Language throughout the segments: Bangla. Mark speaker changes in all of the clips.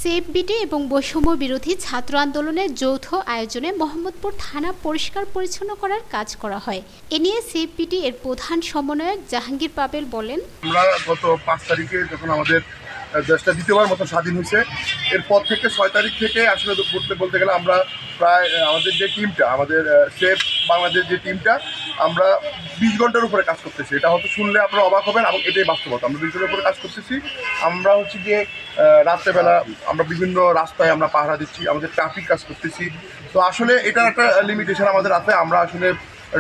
Speaker 1: সেভ বিটি এবং বৈষম্য বিরোধী ছাত্র আন্দোলনের যৌথ আয়োজনে মোহাম্মদপুর থানা পরিষ্কার পরিচ্ছন্ন করার কাজ করা হয়। এ নিয়ে সেভ বিটি এর প্রধান সমন্বয়ক জাহাঙ্গীর পাবেল বলেন,
Speaker 2: আমরা গত ৫ তারিখে যখন আমাদের দেশটা দ্বিতীয়বার মতো স্বাধীন হয়েছে, এরপর থেকে ৬ তারিখ থেকে আসলে বলতে গেলে আমরা প্রায় আমাদের যে টিমটা, আমাদের সেভ বাংলাদেশ যে টিমটা, আমরা ২০ ঘন্টার উপরে কাজ করতেছি। এটা হয়তো শুনলে আপনারা অবাক হবেন এবং এটাই বাস্তবতা। আমরা ২০ ঘন্টার উপরে কাজ করতেছি। আমরা হচ্ছে গিয়ে রাত্রেবেলা আমরা বিভিন্ন রাস্তায় আমরা পাহারা দিচ্ছি, আমাদের ট্রাফিক কাজ করতেছি। তো আসলে এটার একটা লিমিটেশন আমাদের আছে। আমরা আসলে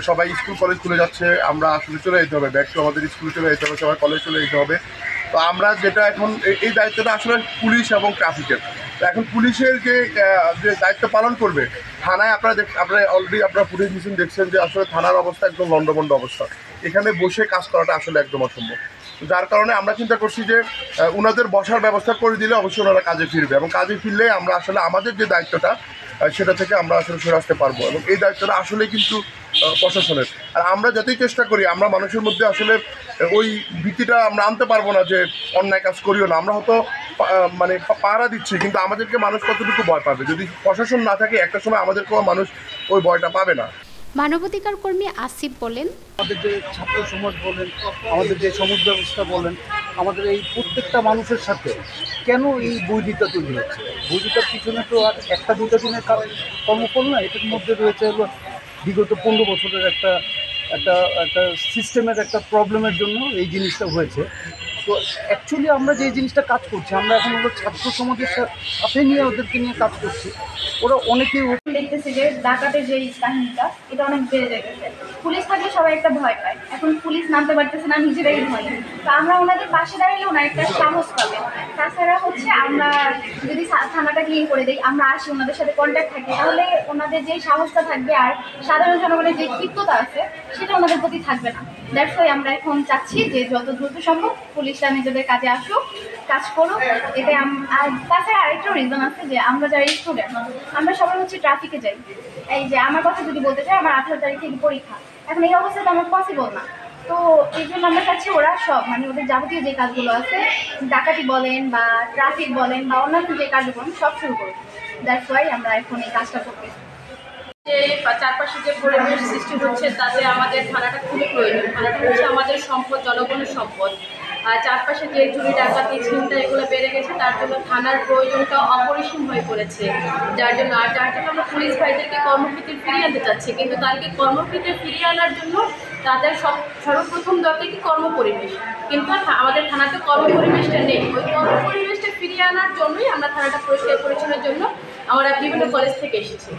Speaker 2: সবাই স্কুল কলেজ খুলে যাচ্ছে, আমরা আসলে চলে যেতে হবে, ব্যাক টু আমাদের স্কুলে চলে যেতে হবে, সবাই কলেজ চলে যেতে হবে। তো আমরা যেটা এখন এই দায়িত্বটা আসলে পুলিশ এবং ট্রাফিকের। তো এখন পুলিশের যে দায়িত্ব পালন করবে থানায়, আপনারা অলরেডি আপনারা ফুটেজ মিশন দেখছেন যে আসলে থানার অবস্থা একদম লন্ডভন্ড অবস্থা। এখানে বসে কাজ করাটা আসলে একদম অসম্ভব। যার কারণে আমরা চিন্তা করছি যে ওনাদের বসার ব্যবস্থা করে দিলে অবশ্যই ওনারা কাজে ফিরবে, এবং কাজে ফিরলে আমরা আসলে আমাদের যে দায়িত্বটা সেটা থেকে আমরা আসলে সরে আসতে পারবো। এবং এই দায়িত্বটা আসলে কিন্তু প্রশাসনের। আর আমরা যতই চেষ্টা করি, আমরা মানুষের মধ্যে আসলে ওই ভীতিটা আমরা আনতে পারবো না যে অন্যায় কাজ করিও না। আমরা হয়তো মানে পাহারা দিচ্ছি, কিন্তু আমাদেরকে মানুষ কতটুকু ভয় পাবে? যদি প্রশাসন না থাকে, একটা সময় আমাদেরকেও মানুষ ওই ভয়টা পাবে না।
Speaker 1: মানবাধিকার কর্মী আসিফ বলেন,
Speaker 3: আমাদের যে ছাত্র সমাজ বলেন, আমাদের যে সমাজ ব্যবস্থা বলেন, আমাদের এই প্রত্যেকটা মানুষের সাথে কেন এই বৈরিতা তৈরি হচ্ছে? বৈরিতার পিছনে তো আর একটা দুটো দিনের কর্মফল না, এটার মধ্যে রয়েছে হলো বিগত ১৫ বছরের একটা একটা একটা সিস্টেমের একটা প্রবলেমের জন্য এই জিনিসটা হয়েছে। তো অ্যাকচুয়ালি আমরা যে জিনিসটা কাজ করছি, আমরা এখন হলো ছাত্র সমাজের সাথে নিয়ে ওদেরকে নিয়ে কাজ করছি। ওরা অনেকেই
Speaker 4: দেখতেছি যে ডাকাতের যে কাহিনীটা, এটা অনেক বেড়ে যাইতেছে। পুলিশ থাকলে সবাই একটা ভয় পায়, এখন পুলিশ নামতে পারতেছে না, নিজেরাই ভয়। তো আমরা ওনাদের পাশে দাঁড়ালে ওনার একটা সাহস পাবে। তাছাড়া হচ্ছে আমরা যদি থানাটা ক্লিন করে দিই, আমরা আসি, ওনাদের সাথে কন্ট্যাক্ট থাকি, তাহলে ওনাদের যে সাহসটা থাকবে আর সাধারণ জনগণের যে ক্ষিপ্ততা আছে সেটা ওনাদের প্রতি থাকবে না। দ্যাটস ওয়াই আমরা এখন চাচ্ছি যে যত দ্রুত সম্ভব পুলিশরা নিজেদের কাজে আসুক, কাজ করুক। এতে আর তাছাড়া আরেকটা রিজন আছে যে আমরা যারা স্টুডেন্ট, আমরা সবাই হচ্ছে ট্রাফিকে যাই। এই যে আমার কথা যদি বলতে চাই, আমার 18 তারিখ থেকে পরীক্ষা, এখন এই অবস্থাতে আমার পসিবল না। তো এই জন্য আমরা চাচ্ছি ওরা সব ওদের যাবতীয় যে কাজগুলো আছে, ডাকাতি বলেন বা ট্রাফিক বলেন বা অন্যান্য যে কার্যক্রম, সব শুরু করুক। দ্যাটস ওয়াই আমরা এখন এই কাজটা করতেছি।
Speaker 5: যে চারপাশে যে পরিবেশ সৃষ্টি হচ্ছে, তাতে আমাদের থানাটা খুবই প্রয়োজন। থানাটা হচ্ছে আমাদের সম্পদ, জনগণের সম্পদ। আর চারপাশে যে চুরি ডাকাতি ছিনতাই এগুলো বেড়ে গেছে, তার জন্য থানার প্রয়োজনটা অপরিসীম হয়ে পড়েছে। যার জন্য আমরা পুলিশ ভাইদেরকে কর্মক্ষেত্রে ফিরিয়ে আনতে চাচ্ছি, কিন্তু তাদেরকে কর্মক্ষেত্রে ফিরিয়ে আনার জন্য তাদের সর্বপ্রথম দরকার কি কর্মপরিবেশ। কিন্তু আমাদের থানাতে কর্মপরিবেশটা নেই। ওই কর্মপরিবেশটা ফিরিয়ে আনার জন্যই আমরা থানাটা পরিষ্কার পরিচ্ছন্নের জন্য আমরা বিভিন্ন কলেজ থেকে এসেছি।